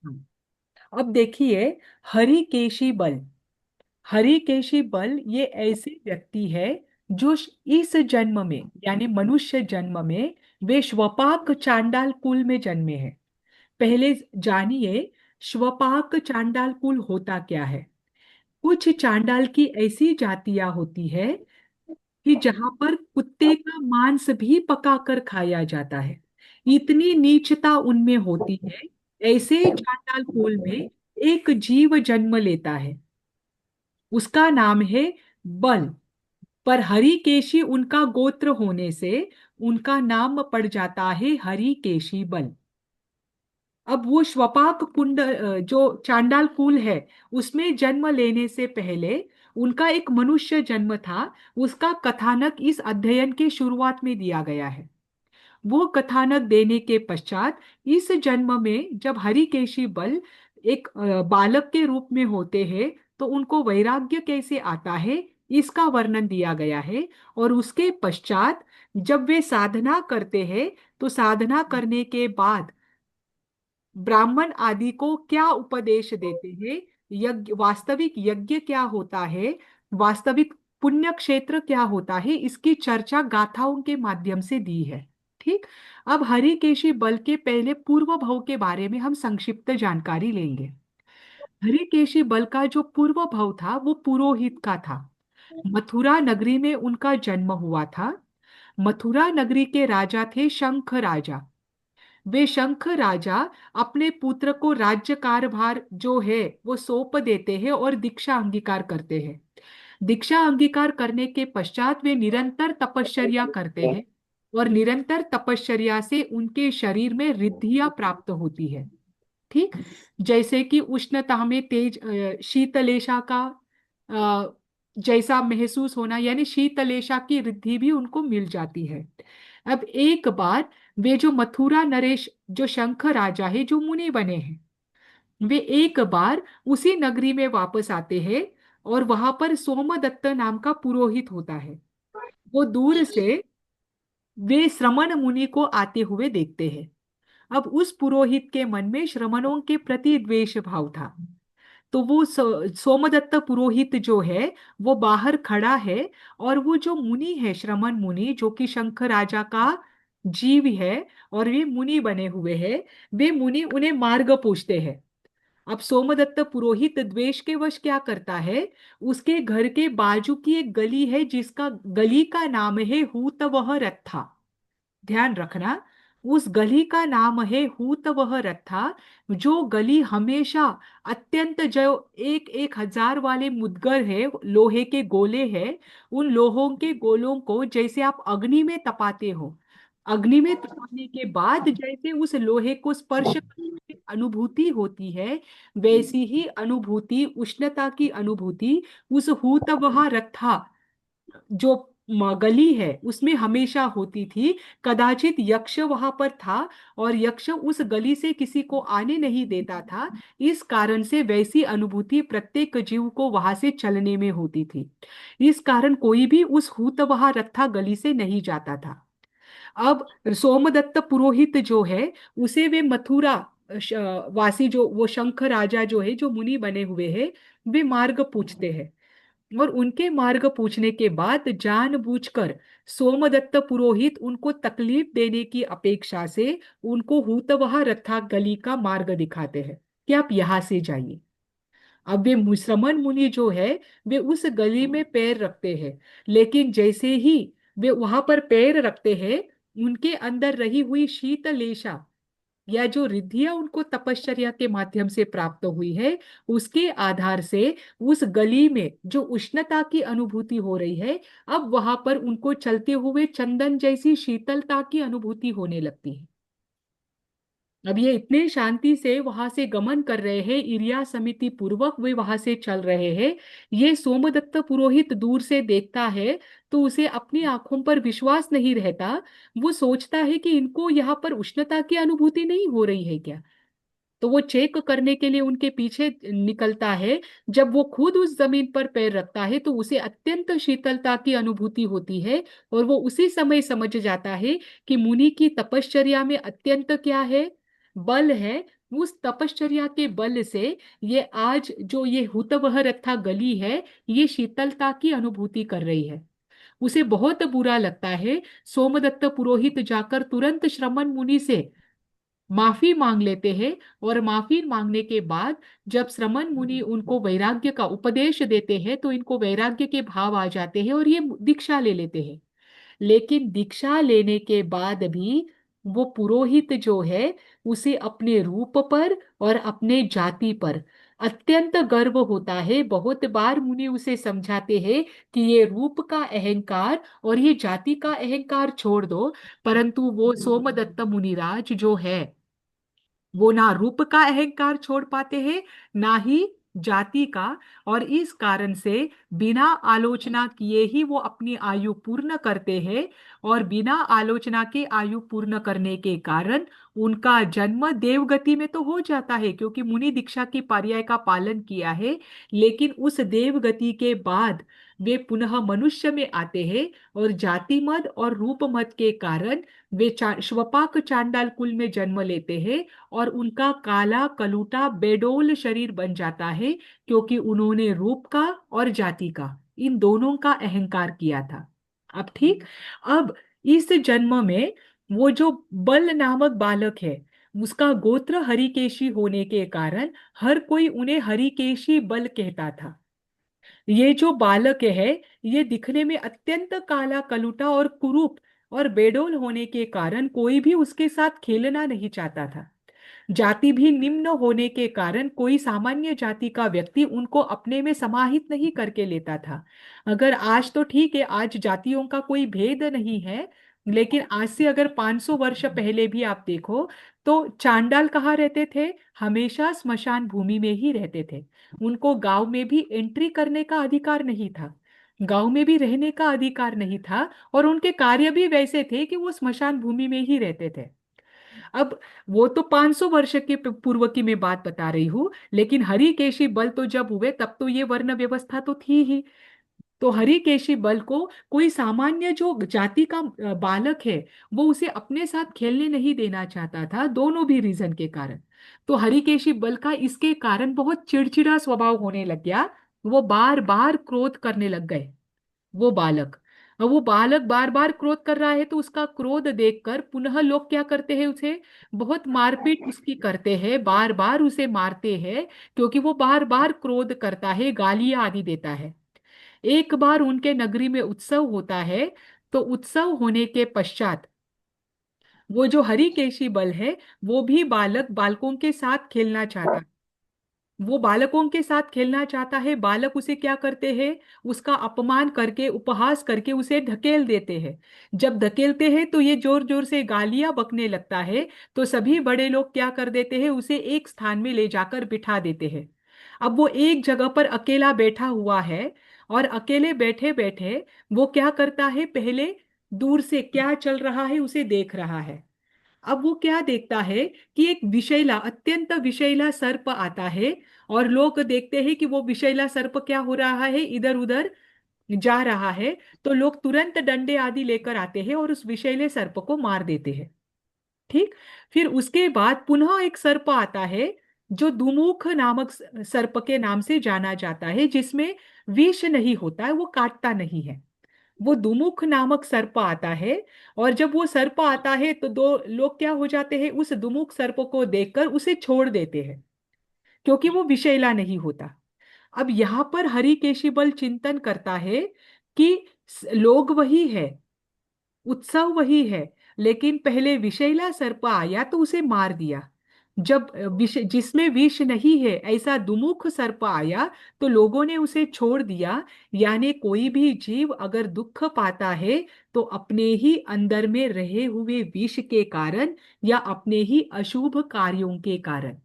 हाँ। अब देखिए, हरिकेशी बल। हरिकेशी बल ये ऐसे व्यक्ति है जो इस जन्म में यानी मनुष्य जन्म में वे श्वपाक चांडाल कुल में जन्मे हैं। पहले जानिए, श्वपाक चांडाल कुल होता क्या है। कुछ चांडाल की ऐसी जातियां होती है कि जहां पर कुत्ते का मांस भी पकाकर खाया जाता है। इतनी नीचता उनमें होती है। ऐसे चांडाल कुल में एक जीव जन्म लेता है, उसका नाम है बल। पर हरिकेशी उनका गोत्र होने से उनका नाम पड़ जाता है हरिकेशी बल। अब वो श्वपाक कुंड जो चांडाल कुल है उसमें जन्म लेने से पहले उनका एक मनुष्य जन्म था। उसका कथानक इस अध्ययन के शुरुआत में दिया गया है। वो कथानक देने के पश्चात इस जन्म में जब हरिकेशी बल एक बालक के रूप में होते हैं तो उनको वैराग्य कैसे आता है इसका वर्णन दिया गया है। और उसके पश्चात जब वे साधना करते हैं तो साधना करने के बाद ब्राह्मण आदि को क्या उपदेश देते हैं, यज्ञ वास्तविक यज्ञ क्या होता है, वास्तविक पुण्य क्षेत्र क्या होता है, इसकी चर्चा गाथाओं के माध्यम से दी है। ठीक। अब हरिकेशी बल के पहले पूर्व भव के बारे में हम संक्षिप्त जानकारी लेंगे। हरिकेशी बल का जो पूर्व भव था वो पुरोहित का था। मथुरा नगरी में उनका जन्म हुआ था। मथुरा नगरी के राजा थे शंख राजा। वे शंख राजा अपने पुत्र को राज्य कार्यभार जो है वो सौंप देते हैं और दीक्षा अंगीकार करते हैं। दीक्षा अंगीकार करने के पश्चात वे निरंतर तपश्चर्या करते हैं और निरंतर तपश्चर्या से उनके शरीर में रिद्धियां प्राप्त होती है। ठीक। जैसे कि उष्णता में तेज शीतलेशा का अ, जैसा महसूस होना यानी शीतलेशा की रिद्धि भी उनको मिल जाती है। अब एक बार वे जो मथुरा नरेश जो शंख राजा है जो मुनि बने हैं, वे एक बार उसी नगरी में वापस आते हैं और वहां पर सोमदत्त नाम का पुरोहित होता है। वो दूर से वे श्रमण मुनि को आते हुए देखते हैं। अब उस पुरोहित के मन में श्रमणों के प्रति द्वेष भाव था। तो वो सोमदत्त पुरोहित जो है वो बाहर खड़ा है और वो जो मुनि है श्रमण मुनि जो कि शंख राजा का जीव है और वे मुनि बने हुए हैं, वे मुनि उन्हें मार्ग पूछते हैं। अब सोमदत्त पुरोहित द्वेष के वश क्या करता है, उसके घर के बाजू की एक गली है जिसका गली का नाम है हूतवह रत्था। ध्यान रखना, उस गली का नाम है हूतवह रत्था। जो गली हमेशा अत्यंत जो एक एक हजार वाले मुद्गर है लोहे के गोले हैं, उन लोहों के गोलों को जैसे आप अग्नि में तपाते हो, अग्नि में तपाने के बाद जैसे उस लोहे को स्पर्श करने की अनुभूति होती है, वैसी ही अनुभूति उष्णता की अनुभूति उस हूतवह रत्था जो गली है उसमें हमेशा होती थी। कदाचित यक्ष वहां पर था और यक्ष उस गली से किसी को आने नहीं देता था। इस कारण से वैसी अनुभूति प्रत्येक जीव को वहां से चलने में होती थी। इस कारण कोई भी उस हुतवहा रत्था गली से नहीं जाता था। अब सोमदत्त पुरोहित जो है उसे वे मथुरा वासी जो वो शंख राजा जो है जो मुनि बने हुए हैं, वे मार्ग पूछते हैं। और उनके मार्ग पूछने के बाद जानबूझकर सोमदत्त पुरोहित उनको तकलीफ देने की अपेक्षा से उनको हुतवह रथा गली का मार्ग दिखाते हैं कि आप यहां से जाइए। अब वे मुसलमान मुनि जो है वे उस गली में पैर रखते हैं, लेकिन जैसे ही वे वहां पर पैर रखते हैं उनके अंदर रही हुई शीतलेशा या जो रिद्धियां उनको तपश्चर्या के माध्यम से प्राप्त हुई है उसके आधार से उस गली में जो उष्णता की अनुभूति हो रही है, अब वहां पर उनको चलते हुए चंदन जैसी शीतलता की अनुभूति होने लगती है। अब ये इतने शांति से वहां से गमन कर रहे हैं, इरिया समिति पूर्वक वे वहां से चल रहे हैं। ये सोमदत्त पुरोहित दूर से देखता है तो उसे अपनी आंखों पर विश्वास नहीं रहता। वो सोचता है कि इनको यहाँ पर उष्णता की अनुभूति नहीं हो रही है क्या। तो वो चेक करने के लिए उनके पीछे निकलता है। जब वो खुद उस जमीन पर पैर रखता है तो उसे अत्यंत शीतलता की अनुभूति होती है और वो उसी समय समझ जाता है कि मुनि की तपश्चर्या में अत्यंत क्या है, बल है। उस तपश्चर्या के बल से ये आज जो ये हुतवह रथा गली है, ये शीतलता की अनुभूति कर रही है। उसे बहुत बुरा लगता है। सोमदत्त पुरोहित जाकर तुरंत श्रमण मुनि से माफी मांग लेते हैं, और माफी मांगने के बाद जब श्रमण मुनि उनको वैराग्य का उपदेश देते हैं तो इनको वैराग्य के भाव आ जाते हैं और ये दीक्षा ले लेते हैं। लेकिन दीक्षा लेने के बाद भी वो पुरोहित जो है, उसे अपने रूप पर और अपने जाति पर अत्यंत गर्व होता है। बहुत बार मुनि उसे समझाते हैं कि ये रूप का अहंकार और ये जाति का अहंकार छोड़ दो, परंतु वो सोमदत्त मुनिराज जो है, वो ना रूप का अहंकार छोड़ पाते हैं, ना ही जाति का। और इस कारण से बिना आलोचना किए ही वो अपनी आयु पूर्ण करते हैं। और बिना आलोचना के आयु पूर्ण करने के कारण उनका जन्म देवगति में तो हो जाता है, क्योंकि मुनि दीक्षा की पर्याय का पालन किया है। लेकिन उस देवगति के बाद वे पुनः मनुष्य में आते हैं, और जाति मद और रूप मद के कारण वे श्वपाक चांडाल कुल में जन्म लेते हैं। और उनका काला कलूटा बेडोल शरीर बन जाता है, क्योंकि उन्होंने रूप का और जाति का, इन दोनों का अहंकार किया था। अब ठीक, अब इस जन्म में वो जो बल नामक बालक है, उसका गोत्र हरिकेशी होने के कारण हर कोई उन्हें हरिकेशी बल कहता था। ये जो बालक है, ये दिखने में अत्यंत काला कलूटा और कुरूप और बेडोल होने के कारण कोई भी उसके साथ खेलना नहीं चाहता था। जाति भी निम्न होने के कारण कोई सामान्य जाति का व्यक्ति उनको अपने में समाहित नहीं करके लेता था। अगर आज तो ठीक है, आज जातियों का कोई भेद नहीं है, लेकिन आज से अगर 500 वर्ष पहले भी आप देखो, तो चांडाल कहाँ रहते थे? हमेशा स्मशान भूमि में ही रहते थे। उनको गांव में भी एंट्री करने का अधिकार नहीं था, गांव में भी रहने का अधिकार नहीं था, और उनके कार्य भी वैसे थे कि वो स्मशान भूमि में ही रहते थे। अब वो तो 500 वर्ष के पूर्व की मैं बात बता रही हूँ, लेकिन हरिकेशी बल तो जब हुए तब तो ये वर्ण व्यवस्था तो थी ही। तो हरिकेशी बल को कोई सामान्य जो जाति का बालक है, वो उसे अपने साथ खेलने नहीं देना चाहता था, दोनों भी रीजन के कारण। तो हरिकेशी बल का इसके कारण बहुत चिड़चिड़ा स्वभाव होने लग गया। वो बार बार क्रोध करने लग गए, वो बालक। अब वो बालक बार बार क्रोध कर रहा है, तो उसका क्रोध देखकर पुनः लोग क्या करते हैं, उसे बहुत मारपीट उसकी करते हैं, बार बार उसे मारते हैं, क्योंकि वो बार बार क्रोध करता है, गालियां आदि देता है। एक बार उनके नगरी में उत्सव होता है, तो उत्सव होने के पश्चात वो जो हरिकेशी बल है, वो भी बालक बालकों के साथ खेलना चाहता, वो बालकों के साथ खेलना चाहता है। बालक उसे क्या करते हैं, उसका अपमान करके उपहास करके उसे ढकेल देते हैं। जब धकेलते हैं तो ये जोर जोर से गालियां बकने लगता है। तो सभी बड़े लोग क्या कर देते हैं, उसे एक स्थान में ले जाकर बिठा देते हैं। अब वो एक जगह पर अकेला बैठा हुआ है, और अकेले बैठे बैठे वो क्या करता है, पहले दूर से क्या चल रहा है उसे देख रहा है। अब वो क्या देखता है कि एक विषैला, अत्यंत विषैला सर्प आता है, और लोग देखते हैं कि वो विषैला सर्प क्या हो रहा है, इधर उधर जा रहा है। तो लोग तुरंत डंडे आदि लेकर आते हैं और उस विषैले सर्प को मार देते हैं। ठीक, फिर उसके बाद पुनः एक सर्प आता है, जो दुमुख नामक सर्प के नाम से जाना जाता है, जिसमें विष नहीं होता है, वो काटता नहीं है। वो दुमुख नामक सर्प आता है। और जब वो सर्प आता है तो दो लोग क्या हो जाते हैं, उस दुमुख सर्प को देखकर उसे छोड़ देते हैं, क्योंकि वो विषैला नहीं होता। अब यहाँ पर हरिकेशी बल चिंतन करता है कि लोग वही है, उत्सव वही है, लेकिन पहले विषैला सर्प आया तो उसे मार दिया। जब विष जिसमें विष नहीं है ऐसा दुमुख सर्प आया, तो लोगों ने उसे छोड़ दिया। यानी कोई भी जीव अगर दुख पाता है, तो अपने ही अंदर में रहे हुए विष के कारण या अपने ही अशुभ कार्यों के कारण।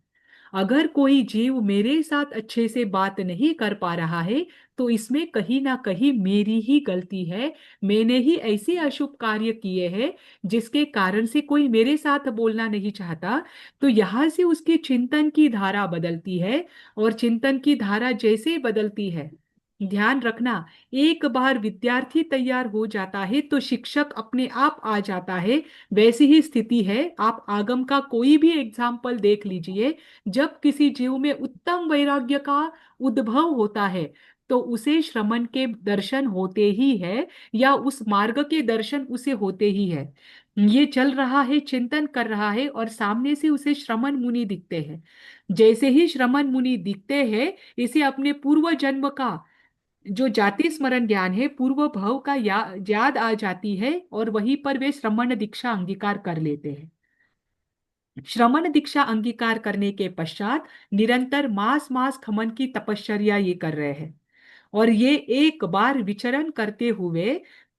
अगर कोई जीव मेरे साथ अच्छे से बात नहीं कर पा रहा है, तो इसमें कहीं ना कहीं मेरी ही गलती है। मैंने ही ऐसे अशुभ कार्य किए हैं जिसके कारण से कोई मेरे साथ बोलना नहीं चाहता। तो यहाँ से उसकी चिंतन की धारा बदलती है, और चिंतन की धारा जैसे बदलती है, ध्यान रखना, एक बार विद्यार्थी तैयार हो जाता है तो शिक्षक अपने आप आ जाता है। वैसी ही स्थिति है, आप आगम का कोई भी एग्जाम्पल देख लीजिए। जब किसी जीव में उत्तम वैराग्य का उद्भव होता है तो उसे श्रमण के दर्शन होते ही है, या उस मार्ग के दर्शन उसे होते ही है। ये चल रहा है, चिंतन कर रहा है, और सामने से उसे श्रमण मुनि दिखते हैं। जैसे ही श्रमण मुनि दिखते हैं, इसे अपने पूर्व जन्म का जो जाति स्मरण ज्ञान है, पूर्व भव का याद आ जाती है, और वहीं पर वे श्रमण दीक्षा अंगीकार कर लेते हैं। श्रमण दीक्षा अंगीकार करने के पश्चात निरंतर मास मास खमन की तपश्चर्या ये कर रहे हैं। और ये एक बार विचरण करते हुए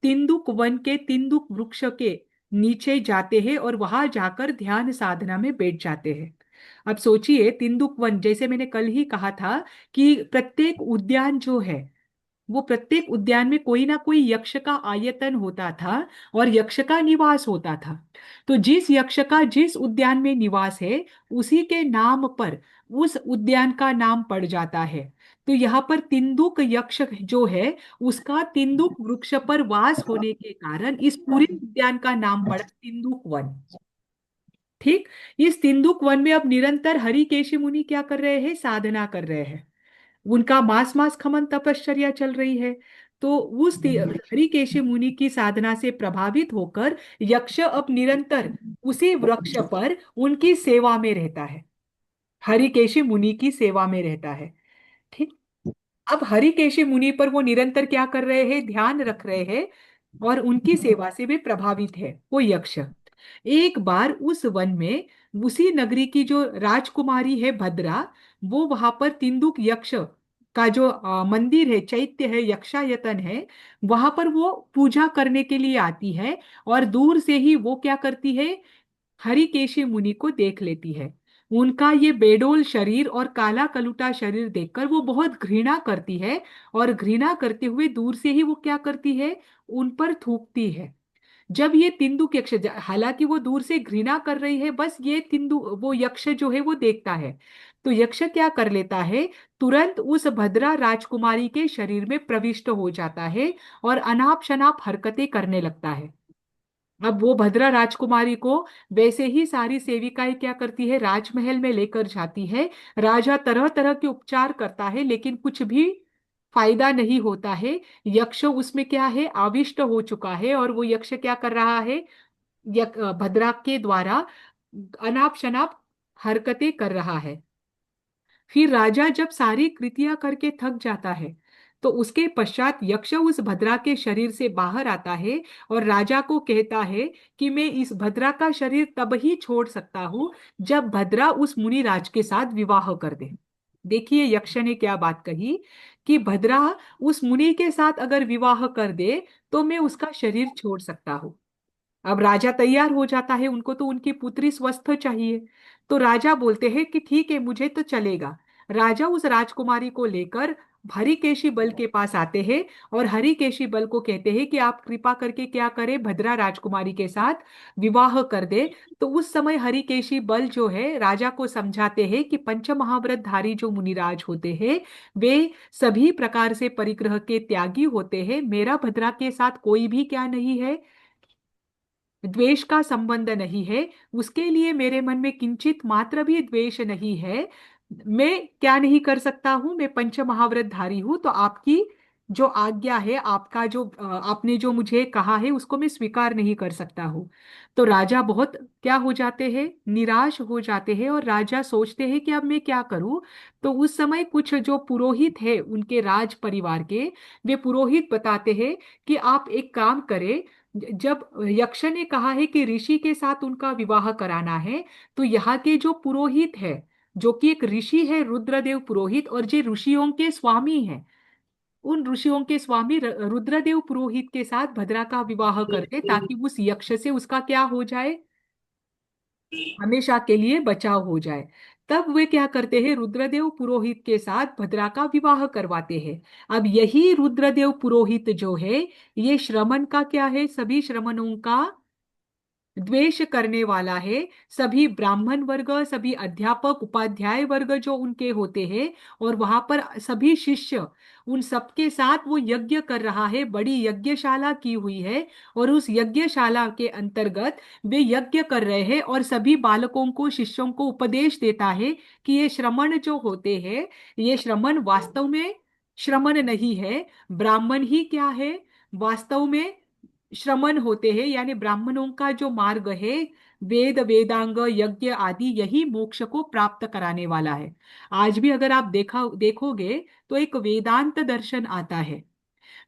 तिंदुक वन के तिंदुक वृक्ष के नीचे जाते हैं और वहां जाकर ध्यान साधना में बैठ जाते हैं। अब सोचिए, तिंदुक वन, जैसे मैंने कल ही कहा था कि प्रत्येक उद्यान जो है, वो प्रत्येक उद्यान में कोई ना कोई यक्ष का आयतन होता था और यक्ष का निवास होता था। तो जिस यक्ष का जिस उद्यान में निवास है, उसी के नाम पर उस उद्यान का नाम पड़ जाता है। तो यहाँ पर तिंदुक यक्ष जो है, उसका तिंदुक वृक्ष पर वास होने के कारण इस पूरे उद्यान का नाम पड़ा तिंदुक वन। ठीक। इस तिंदुक वन में अब निरंतर हरिकेशी मुनि क्या कर रहे हैं? साधना कर रहे हैं। उनका मास मास खमन तपश्चर्या चल रही है। तो उस हरिकेशी मुनि की साधना से प्रभावित होकर यक्ष अब निरंतर उसी वृक्ष पर उनकी सेवा में रहता है, हरिकेशी मुनि की सेवा में रहता है। ठीक। अब हरिकेशी मुनि पर वो निरंतर क्या कर रहे हैं? ध्यान रख रहे हैं, और उनकी सेवा से भी प्रभावित है वो यक्ष। एक बार उस वन में उसी नगरी की जो राजकुमारी है भद्रा, वो वहां पर तिंदुक यक्ष का जो मंदिर है, चैत्य है, यक्षायतन है, वहां पर वो पूजा करने के लिए आती है। और दूर से ही वो क्या करती है? हरिकेशी मुनि को देख लेती है। उनका ये बेडोल शरीर और काला कलुटा शरीर देखकर वो बहुत घृणा करती है, और घृणा करते हुए दूर से ही वो क्या करती है? उन पर थूकती है। जब ये तिंदुक यक्ष, हालांकि वो दूर से घृणा कर रही है, बस ये तिंदु वो यक्ष जो है वो देखता है। तो यक्ष क्या कर लेता है? तुरंत उस भद्रा राजकुमारी के शरीर में प्रविष्ट हो जाता है और अनाप शनाप हरकतें करने लगता है। अब वो भद्रा राजकुमारी को वैसे ही सारी सेविकाएं क्या करती है? राजमहल में लेकर जाती है। राजा तरह तरह के उपचार करता है, लेकिन कुछ भी फायदा नहीं होता है। यक्ष उसमें क्या है? आविष्ट हो चुका है, और वो यक्ष क्या कर रहा है? भद्रा के द्वारा अनाप शनाप हरकतें कर रहा है। फिर राजा जब सारी कृतियां करके थक जाता है, तो उसके पश्चात यक्ष उस भद्रा के शरीर से बाहर आता है और राजा को कहता है कि मैं इस भद्रा का शरीर तब ही छोड़ सकता हूं जब भद्रा उस मुनिराज के साथ विवाह कर दे। देखिए यक्ष ने क्या बात कही, कि भद्रा उस मुनि के साथ अगर विवाह कर दे तो मैं उसका शरीर छोड़ सकता हूँ। अब राजा तैयार हो जाता है, उनको तो उनकी पुत्री स्वस्थ चाहिए। तो राजा बोलते हैं कि ठीक है, मुझे तो चलेगा। राजा उस राजकुमारी को लेकर हरिकेशी बल के पास आते हैं, और हरिकेशी बल को कहते हैं कि आप कृपा करके क्या करें? भद्रा राजकुमारी के साथ विवाह कर दे। तो उस समय हरिकेशी बल जो है राजा को समझाते हैं कि पंचमहाव्रतधारी जो मुनिराज होते हैं, वे सभी प्रकार से परिग्रह के त्यागी होते हैं। मेरा भद्रा के साथ कोई भी क्या नहीं है? द्वेष का संबंध नहीं है। उसके लिए मेरे मन में किंचित मात्र भी द्वेष नहीं है। मैं क्या नहीं कर सकता हूं? मैं पंच महाव्रतधारी हूं, तो आपकी जो आज्ञा है, आपका जो आपने जो मुझे कहा है, उसको मैं स्वीकार नहीं कर सकता हूँ। तो राजा बहुत क्या हो जाते हैं? निराश हो जाते हैं, और राजा सोचते हैं कि अब मैं क्या करूं। तो उस समय कुछ जो पुरोहित है उनके राज परिवार के, वे पुरोहित बताते हैं कि आप एक काम करें। जब यक्ष ने कहा है कि ऋषि के साथ उनका विवाह कराना है, तो यहाँ के जो पुरोहित है, जो कि एक ऋषि है रुद्रदेव पुरोहित, और जो ऋषियों के स्वामी हैं, उन ऋषियों के स्वामी रुद्रदेव पुरोहित के साथ भद्रा का विवाह करते, ताकि उस यक्ष से उसका क्या हो जाए? हमेशा के लिए बचाव हो जाए। तब वे क्या करते हैं? रुद्रदेव पुरोहित के साथ भद्रा का विवाह करवाते हैं। अब यही रुद्रदेव पुरोहित जो है, ये श्रमण का क्या है? सभी श्रमणों का द्वेष करने वाला है। सभी ब्राह्मण वर्ग, सभी अध्यापक उपाध्याय वर्ग जो उनके होते हैं, और वहां पर सभी शिष्य, उन सबके साथ वो यज्ञ कर रहा है, बड़ी यज्ञशाला की हुई है। और उस यज्ञशाला के अंतर्गत वे यज्ञ कर रहे हैं, और सभी बालकों को, शिष्यों को उपदेश देता है कि ये श्रमण जो होते हैं, ये श्रमण वास्तव में श्रमण नहीं है। ब्राह्मण ही क्या है, वास्तव में श्रमण होते हैं, यानी ब्राह्मणों का जो मार्ग है, वेद वेदांग यज्ञ आदि, यही मोक्ष को प्राप्त कराने वाला है। आज भी अगर आप देखोगे तो एक वेदांत दर्शन आता है।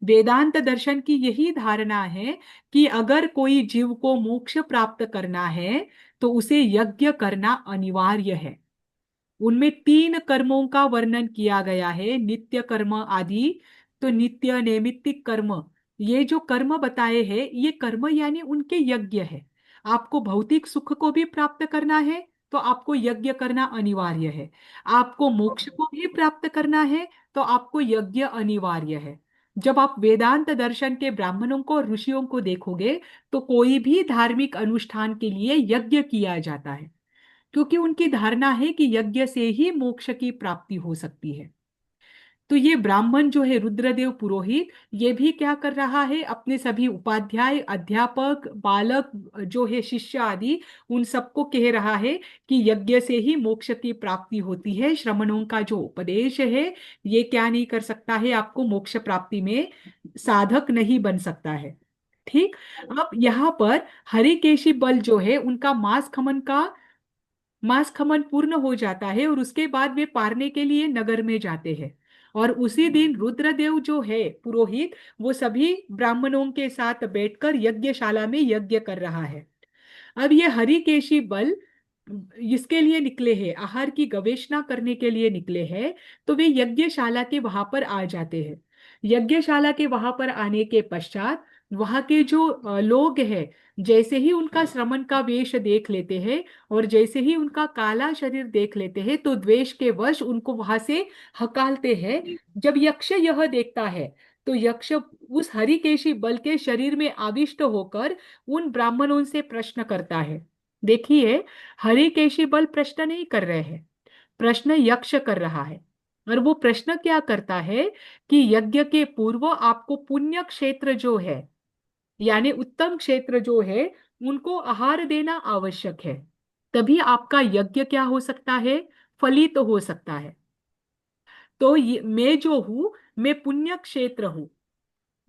वेदांत दर्शन की यही धारणा है कि अगर कोई जीव को मोक्ष प्राप्त करना है तो उसे यज्ञ करना अनिवार्य है। उनमें तीन कर्मों का वर्णन किया गया है, नित्य कर्म आदि। तो नित्य नैमित्तिक कर्म, ये जो कर्म बताए हैं, ये कर्म यानी उनके यज्ञ है। आपको भौतिक सुख को भी प्राप्त करना है तो आपको यज्ञ करना अनिवार्य है। आपको मोक्ष को भी प्राप्त करना है तो आपको यज्ञ अनिवार्य है। जब आप वेदांत दर्शन के ब्राह्मणों को और ऋषियों को देखोगे तो कोई भी धार्मिक अनुष्ठान के लिए यज्ञ किया जाता है, क्योंकि उनकी धारणा है कि यज्ञ से ही मोक्ष की प्राप्ति हो सकती है। तो ये ब्राह्मण जो है, रुद्रदेव पुरोहित, ये भी क्या कर रहा है, अपने सभी उपाध्याय, अध्यापक, बालक जो है, शिष्य आदि, उन सबको कह रहा है कि यज्ञ से ही मोक्ष की प्राप्ति होती है। श्रमणों का जो उपदेश है, ये क्या नहीं कर सकता है, आपको मोक्ष प्राप्ति में साधक नहीं बन सकता है। ठीक। अब यहाँ पर हरिकेशी बल जो है, उनका मांस खमन पूर्ण हो जाता है, और उसके बाद वे पारने के लिए नगर में जाते हैं। और उसी दिन रुद्रदेव जो है पुरोहित, वो सभी ब्राह्मणों के साथ बैठकर यज्ञशाला में यज्ञ कर रहा है। अब ये हरिकेशी बल इसके लिए निकले हैं, आहार की गवेषणा करने के लिए निकले हैं। तो वे यज्ञशाला के वहां पर आ जाते हैं। यज्ञशाला के वहां पर आने के पश्चात वहां के जो लोग हैं, जैसे ही उनका श्रमण का वेश देख लेते हैं, और जैसे ही उनका काला शरीर देख लेते हैं, तो द्वेष के वश उनको वहां से हकालते हैं। जब यक्ष यह देखता है तो यक्ष उस हरिकेशी बल के शरीर में आविष्ट होकर उन ब्राह्मणों से प्रश्न करता है। देखिए, हरिकेशी बल प्रश्न नहीं कर रहे हैं, प्रश्न यक्ष कर रहा है। और वो प्रश्न क्या करता है कि यज्ञ के पूर्व आपको पुण्य क्षेत्र जो है, यानी उत्तम क्षेत्र जो है, उनको आहार देना आवश्यक है। तभी आपका यज्ञ क्या हो सकता है, फलित तो हो सकता है। तो मैं जो हूं, मैं पुण्य क्षेत्र हूं।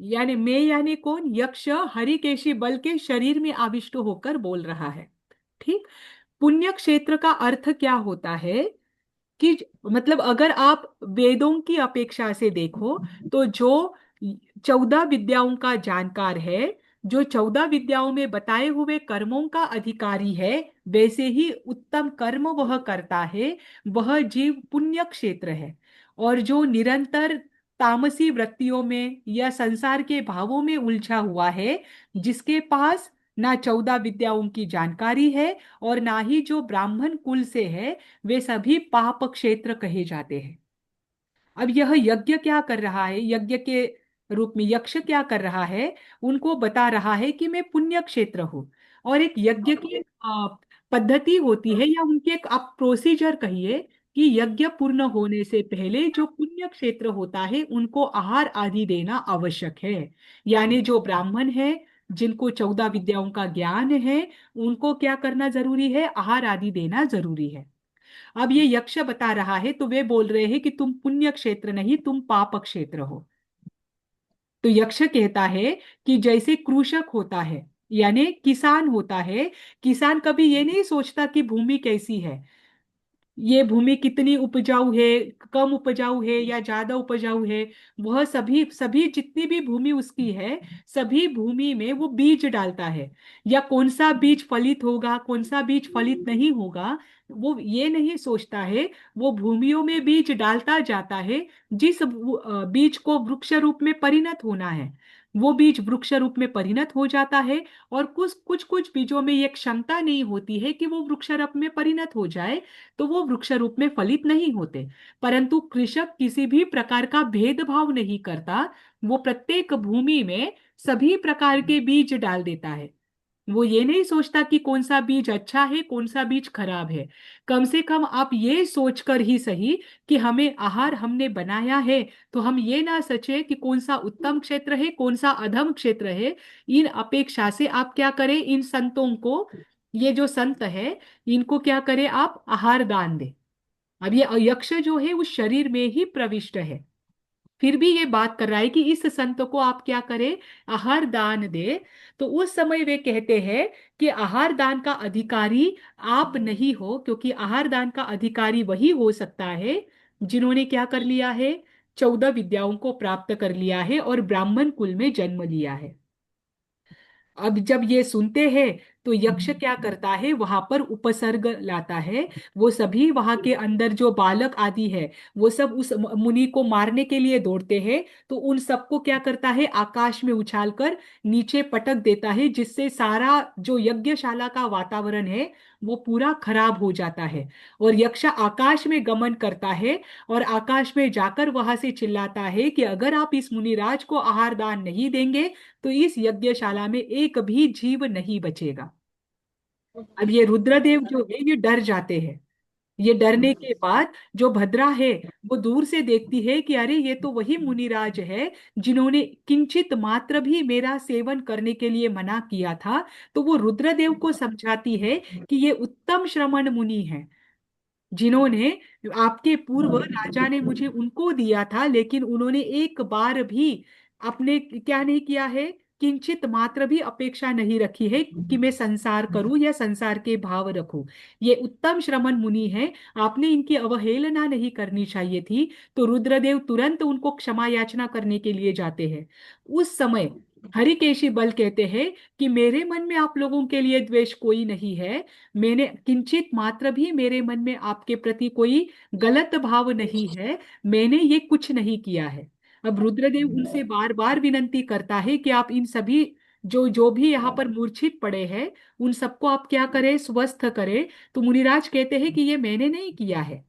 यानी मैं यानी कौन, यक्ष हरिकेशी बल के शरीर में आविष्ट होकर बोल रहा है। ठीक। पुण्य क्षेत्र का अर्थ क्या होता है कि मतलब अगर आप वेदों की अपेक्षा से देखो, तो जो 14 विद्याओं का जानकार है, जो 14 विद्याओं में बताए हुए कर्मों का अधिकारी है, वैसे ही उत्तम कर्म वह करता है, वह जीव पुण्य क्षेत्र है। और जो निरंतर तामसी वृत्तियों में या संसार के भावों में उलझा हुआ है, जिसके पास ना 14 विद्याओं की जानकारी है और ना ही जो ब्राह्मण कुल से है, वे सभी पाप क्षेत्र कहे जाते हैं। अब यह यज्ञ क्या कर रहा है, यज्ञ के रूप में यक्ष क्या कर रहा है, उनको बता रहा है कि मैं पुण्य क्षेत्र हूँ। और एक यज्ञ की एक पद्धति होती है, या उनकी एक आप प्रोसीजर कहिए, कि यज्ञ पूर्ण होने से पहले जो पुण्य क्षेत्र होता है, उनको आहार आदि देना आवश्यक है। यानी जो ब्राह्मण है, जिनको 14 विद्याओं का ज्ञान है, उनको क्या करना जरूरी है, आहार आदि देना जरूरी है। अब ये यक्ष बता रहा है, तो वे बोल रहे हैं कि तुम पुण्य क्षेत्र नहीं, तुम पाप क्षेत्र हो। तो यक्ष कहता है कि जैसे कृषक होता है, यानी किसान होता है, किसान कभी ये नहीं सोचता कि भूमि कैसी है, ये भूमि कितनी उपजाऊ है, कम उपजाऊ है या ज्यादा उपजाऊ है। वह सभी सभी जितनी भी भूमि उसकी है, सभी भूमि में वो बीज डालता है। या कौन सा बीज फलित होगा, कौन सा बीज फलित नहीं होगा, वो ये नहीं सोचता है। वो भूमियों में बीज डालता जाता है। जिस बीज को वृक्ष रूप में परिणत होना है, वो बीज वृक्ष रूप में परिणत हो जाता है। और कुछ कुछ कुछ बीजों में ये क्षमता नहीं होती है कि वो वृक्ष रूप में परिणत हो जाए, तो वो वृक्ष रूप में फलित नहीं होते। परंतु कृषक किसी भी प्रकार का भेदभाव नहीं करता, वो प्रत्येक भूमि में सभी प्रकार के बीज डाल देता है। वो ये नहीं सोचता कि कौन सा बीज अच्छा है कौन सा बीज खराब है। कम से कम आप ये सोचकर ही सही कि हमें आहार हमने बनाया है, तो हम ये ना सोचे कि कौन सा उत्तम क्षेत्र है कौन सा अधम क्षेत्र है। इन अपेक्षा से आप क्या करें, इन संतों को, ये जो संत है इनको क्या करें, आप आहार दान दें। अब ये यक्ष जो है उस शरीर में ही प्रविष्ट है, फिर भी ये बात कर रहा है कि इस संत को आप क्या करें, आहार दान दे। तो उस समय वे कहते हैं कि आहार दान का अधिकारी आप नहीं हो, क्योंकि आहार दान का अधिकारी वही हो सकता है जिन्होंने क्या कर लिया है, 14 विद्याओं को प्राप्त कर लिया है और ब्राह्मण कुल में जन्म लिया है। अब जब ये सुनते हैं तो यक्ष क्या करता है, वहां पर उपसर्ग लाता है। वो सभी वहां के अंदर जो बालक आदि है वो सब उस मुनि को मारने के लिए दौड़ते हैं। तो उन सबको क्या करता है, आकाश में उछालकर नीचे पटक देता है, जिससे सारा जो यज्ञशाला का वातावरण है वो पूरा खराब हो जाता है। और यक्ष आकाश में गमन करता है और आकाश में जाकर वहां से चिल्लाता है कि अगर आप इस मुनिराज को आहार दान नहीं देंगे तो इस यज्ञशाला में एक भी जीव नहीं बचेगा। अब ये रुद्रदेव जो है ये डर जाते हैं। ये डरने के बाद जो भद्रा है वो दूर से देखती है कि अरे ये तो वही मुनिराज है जिन्होंने किंचित मात्र भी मेरा सेवन करने के लिए मना किया था। तो वो रुद्रदेव को समझाती है कि ये उत्तम श्रमण मुनि है जिन्होंने, आपके पूर्व राजा ने मुझे उनको दिया था लेकिन उन्होंने एक बार भी अपने क्या नहीं किया है, किंचित मात्र भी अपेक्षा नहीं रखी है कि मैं संसार करूं या संसार के भाव रखूं। ये उत्तम श्रमण मुनि है, आपने इनकी अवहेलना नहीं करनी चाहिए थी। तो रुद्रदेव तुरंत उनको क्षमा याचना करने के लिए जाते हैं। उस समय हरिकेशी बल कहते हैं कि मेरे मन में आप लोगों के लिए द्वेष कोई नहीं है, मैंने किंचित मात्र भी मेरे मन में आपके प्रति कोई गलत भाव नहीं है, मैंने ये कुछ नहीं किया है। अब रुद्रदेव उनसे बार बार विनंती करता है कि आप इन सभी जो जो भी यहाँ पर मूर्छित पड़े हैं उन सबको आप क्या करें, स्वस्थ करें। तो मुनिराज कहते हैं कि ये मैंने नहीं किया है,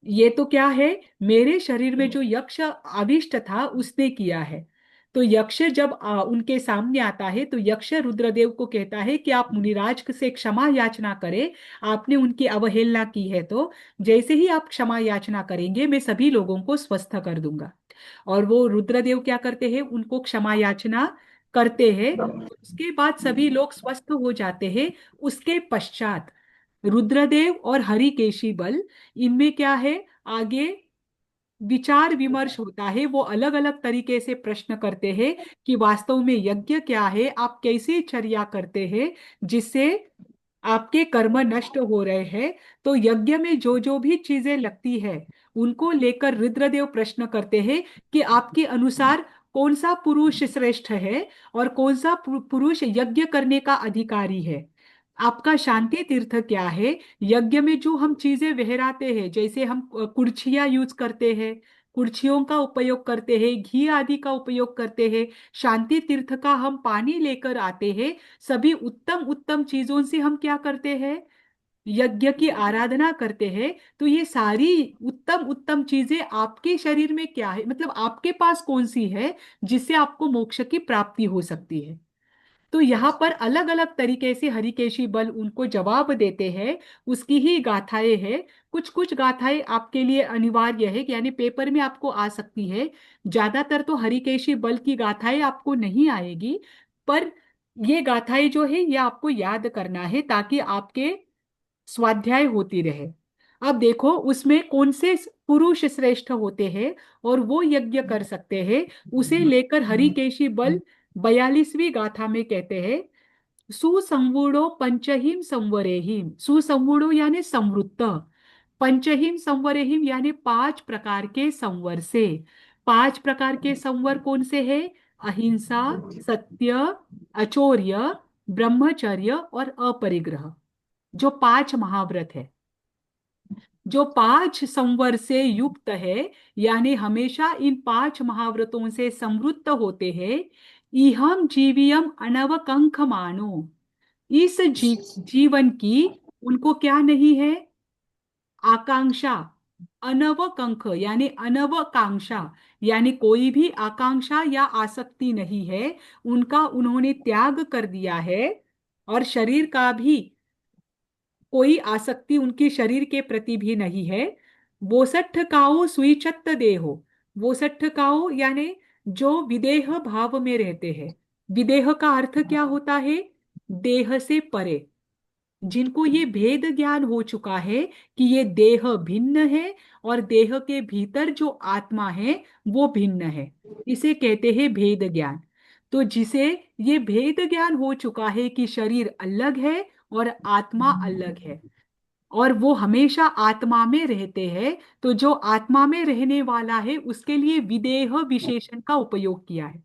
ये तो क्या है, मेरे शरीर में जो यक्ष आविष्ट था उसने किया है। तो यक्ष जब उनके सामने आता है तो यक्ष रुद्रदेव को कहता है कि आप मुनिराज से क्षमा याचना करें, आपने उनकी अवहेलना की है। तो जैसे ही आप क्षमा याचना करेंगे मैं सभी लोगों को स्वस्थ कर दूंगा। और वो रुद्रदेव क्या करते हैं, उनको क्षमा याचना करते हैं। उसके बाद सभी लोग स्वस्थ हो जाते हैं। उसके पश्चात रुद्रदेव और हरिकेशी बल, इनमें क्या है, आगे विचार विमर्श होता है। वो अलग अलग तरीके से प्रश्न करते हैं कि वास्तव में यज्ञ क्या है, आप कैसे चर्या करते हैं जिससे आपके कर्म नष्ट हो रहे हैं। तो यज्ञ में जो जो भी चीजें लगती है उनको लेकर रुद्रदेव प्रश्न करते हैं कि आपके अनुसार कौन सा पुरुष श्रेष्ठ है और कौन सा पुरुष यज्ञ करने का अधिकारी है। आपका शांति तीर्थ क्या है, यज्ञ में जो हम चीजें वहराते हैं जैसे हम कुर्छियां यूज करते हैं, कुर्छियों का उपयोग करते हैं, घी आदि का उपयोग करते हैं, शांति तीर्थ का हम पानी लेकर आते हैं, सभी उत्तम उत्तम चीजों से हम क्या करते हैं, यज्ञ की आराधना करते हैं। तो ये सारी उत्तम उत्तम चीजें आपके शरीर में क्या है, मतलब आपके पास कौन सी है जिससे आपको मोक्ष की प्राप्ति हो सकती है। तो यहाँ पर अलग अलग तरीके से हरिकेशी बल उनको जवाब देते हैं। उसकी ही गाथाएं हैं, कुछ कुछ गाथाएं आपके लिए अनिवार्य है, यानी पेपर में आपको आ सकती है। ज्यादातर तो हरिकेशी बल की गाथाएं आपको नहीं आएगी, पर ये गाथाएं जो है ये आपको याद करना है ताकि आपके स्वाध्याय होती रहे। अब देखो उसमें कौन से पुरुष श्रेष्ठ होते हैं और वो यज्ञ कर सकते हैं, उसे लेकर हरिकेशी बल 42वीं गाथा में कहते हैं, सुसंवुड़ो पंचहीम संवरेहिम, सुसंवुड़ो यानी संवृत्त, पंचहीम संवरेहिम यानी 5 प्रकार के संवर से। 5 प्रकार के संवर कौन से हैं, अहिंसा, सत्य, अचौर्य, ब्रह्मचर्य और अपरिग्रह, जो 5 महाव्रत है। जो 5 संवर से युक्त है यानी हमेशा इन 5 महाव्रतों से समृद्ध होते हैं। इहम जीवियम अनवकंख मानो, इस जीवन की उनको क्या नहीं है, आकांक्षा, अनवकंख यानी अनवकांक्षा, यानी कोई भी आकांक्षा या आसक्ति नहीं है, उनका उन्होंने त्याग कर दिया है। और शरीर का भी कोई आसक्ति उनकी शरीर के प्रति भी नहीं है। वोसट्ठ काओ सुईचत्त देहो। वोसट्ठ काओ यानी जो विदेह भाव में रहते हैं। विदेह का अर्थ क्या होता है? देह से परे। जिनको ये भेद ज्ञान हो चुका है कि ये देह भिन्न है और देह के भीतर जो आत्मा है वो भिन्न है, इसे कहते हैं भेद ज्ञान। तो जिसे ये भेद ज्ञान हो चुका है कि शरीर अलग है और आत्मा अलग है, और वो हमेशा आत्मा में रहते हैं, तो जो आत्मा में रहने वाला है उसके लिए विदेह विशेषण का उपयोग किया है।